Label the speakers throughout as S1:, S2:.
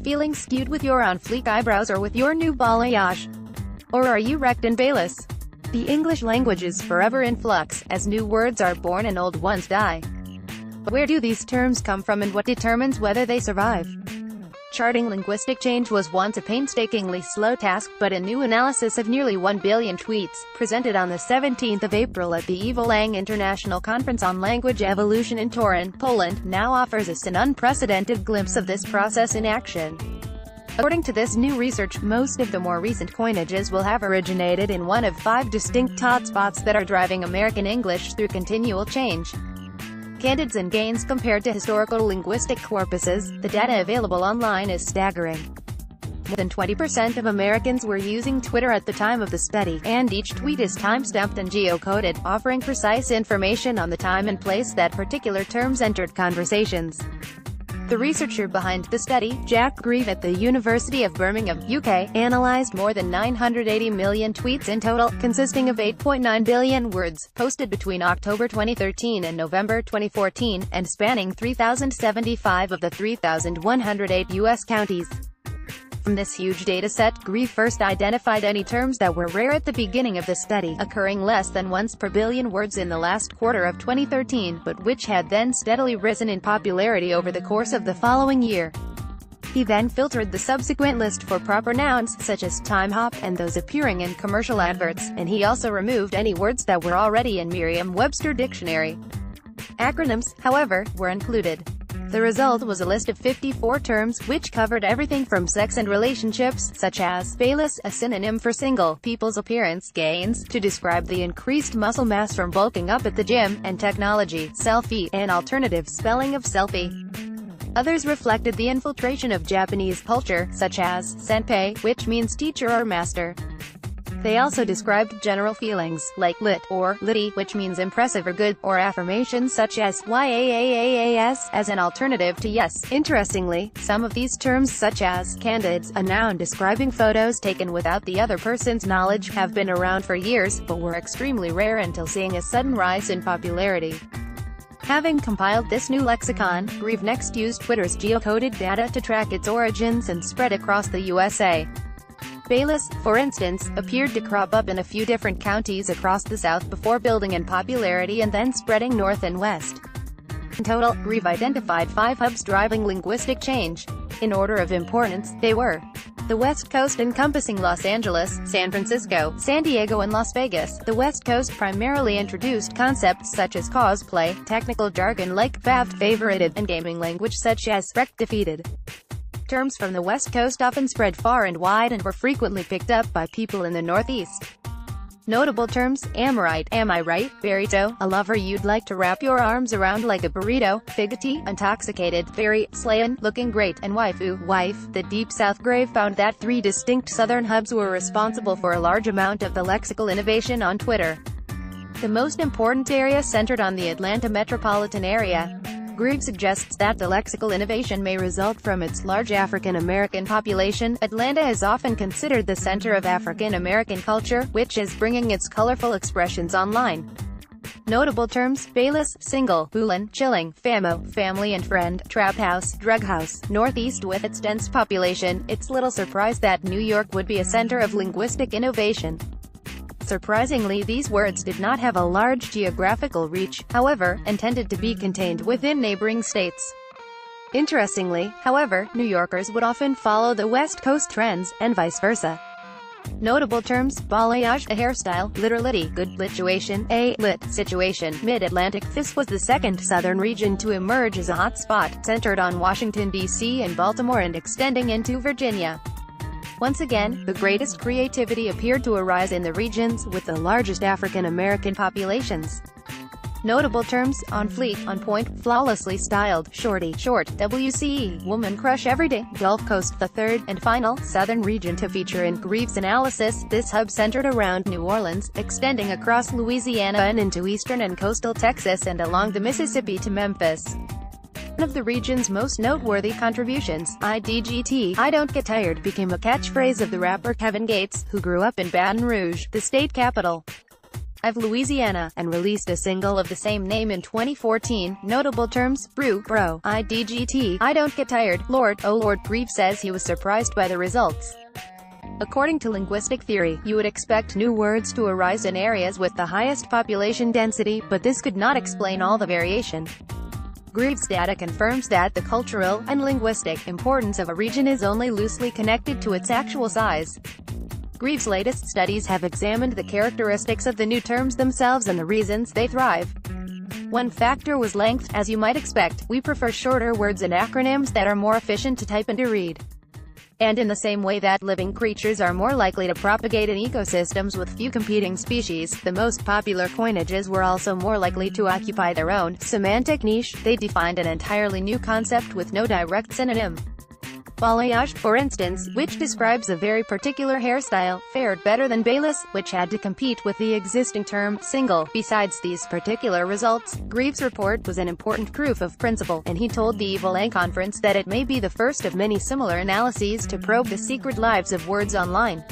S1: Feeling skewed with your on fleek eyebrows or with your new balayage? Or are you rekt and baeless? The English language is forever in flux, as new words are born and old ones die. But where do these terms come from and what determines whether they survive? Charting linguistic change was once a painstakingly slow task, but a new analysis of nearly 1 billion tweets, presented on the 17th of April at the Evolang International Conference on Language Evolution in Torun, Poland, now offers us an unprecedented glimpse of this process in action. According to this new research, most of the more recent coinages will have originated in one of 5 distinct hotspots that are driving American English through continual change. Candidates and gains compared to historical linguistic corpuses, the data available online is staggering. More than 20% of Americans were using Twitter at the time of the study, and each tweet is time-stamped and geocoded, offering precise information on the time and place that particular terms entered conversations. The researcher behind the study, Jack Grieve at the University of Birmingham, UK, analyzed more than 980 million tweets in total, consisting of 8.9 billion words, posted between October 2013 and November 2014, and spanning 3,075 of the 3,108 U.S. counties. From this huge dataset, Grieve first identified any terms that were rare at the beginning of the study, occurring less than once per billion words in the last quarter of 2013, but which had then steadily risen in popularity over the course of the following year. He then filtered the subsequent list for proper nouns, such as time hop, and those appearing in commercial adverts, and he also removed any words that were already in Merriam-Webster dictionary. Acronyms, however, were included. The result was a list of 54 terms, which covered everything from sex and relationships, such as baeless, a synonym for single, people's appearance gains, to describe the increased muscle mass from bulking up at the gym, and technology, selfie, an alternative spelling of selfie. Others reflected the infiltration of Japanese culture, such as senpai, which means teacher or master. They also described general feelings, like litt, or litty, which means impressive or good, or affirmations such as yaas, as an alternative to yes. Interestingly, some of these terms such as candids, a noun describing photos taken without the other person's knowledge, have been around for years, but were extremely rare until seeing a sudden rise in popularity. Having compiled this new lexicon, Grieve next used Twitter's geocoded data to track its origins and spread across the USA. Baeless, for instance, appeared to crop up in a few different counties across the South before building in popularity and then spreading north and west. In total, Grieve identified 5 hubs driving linguistic change. In order of importance, they were: the West Coast encompassing Los Angeles, San Francisco, San Diego and Las Vegas. The West Coast primarily introduced concepts such as cosplay, technical jargon like favd, favorited, and gaming language such as rekt, defeated. Terms from the West Coast often spread far and wide and were frequently picked up by people in the Northeast. Notable terms: amorite, am I right, burrito, a lover you'd like to wrap your arms around like a burrito, figity, intoxicated, very, slayin, looking great, and waifu, wife. The Deep South Grave found that 3 distinct southern hubs were responsible for a large amount of the lexical innovation on Twitter. The most important area centered on the Atlanta metropolitan area. Grieve suggests that the lexical innovation may result from its large African American population. Atlanta is often considered the center of African American culture, which is bringing its colorful expressions online. Notable terms: baeless, single, boolin, chilling, famo, family and friend, trap house, drug house. Northeast, with its dense population, it's little surprise that New York would be a center of linguistic innovation. Surprisingly, these words did not have a large geographical reach, however, and tended to be contained within neighboring states. Interestingly, however, New Yorkers would often follow the West Coast trends, and vice versa. Notable terms: balayage, a hairstyle, literality, good lituation, a lit situation, mid-Atlantic. This was the second southern region to emerge as a hotspot, centered on Washington, D.C. and Baltimore and extending into Virginia. Once again, the greatest creativity appeared to arise in the regions with the largest African American populations. Notable terms: on fleek, on point, flawlessly styled, shorty, short, WCE, woman crush everyday, Gulf Coast. The third, and final, southern region to feature in Grieve's analysis, this hub centered around New Orleans, extending across Louisiana and into eastern and coastal Texas and along the Mississippi to Memphis. One of the region's most noteworthy contributions, IDGT, I Don't Get Tired, became a catchphrase of the rapper Kevin Gates, who grew up in Baton Rouge, the state capital. of Louisiana, and released a single of the same name in 2014. Notable terms: brew, bro, IDGT, I don't get tired, Lord, oh Lord. Greaves says he was surprised by the results. According to linguistic theory, you would expect new words to arise in areas with the highest population density, but this could not explain all the variation. Greaves' data confirms that the cultural and linguistic importance of a region is only loosely connected to its actual size. Greaves' latest studies have examined the characteristics of the new terms themselves and the reasons they thrive. One factor was length. As you might expect, we prefer shorter words and acronyms that are more efficient to type and to read. And in the same way that living creatures are more likely to propagate in ecosystems with few competing species, the most popular coinages were also more likely to occupy their own semantic niche. They defined an entirely new concept with no direct synonym. Balayage, for instance, which describes a very particular hairstyle, fared better than baeless, which had to compete with the existing term single. Besides these particular results, Greaves' report was an important proof of principle, and he told the Evolang Conference that it may be the first of many similar analyses to probe the secret lives of words online.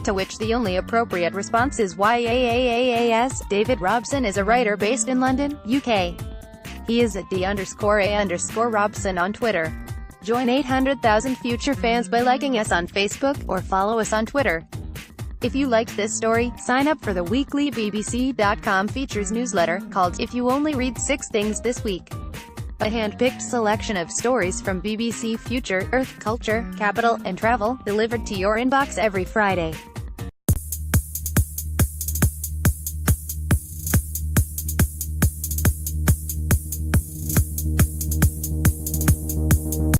S1: To which the only appropriate response is YAAAAS. David Robson is a writer based in London, UK. He is at @D_A_Robson on Twitter. Join 800,000 future fans by liking us on Facebook, or follow us on Twitter. If you liked this story, sign up for the weekly BBC.com features newsletter, called If You Only Read 6 Things This Week. A hand-picked selection of stories from BBC Future, Earth, Culture, Capital, and Travel, delivered to your inbox every Friday.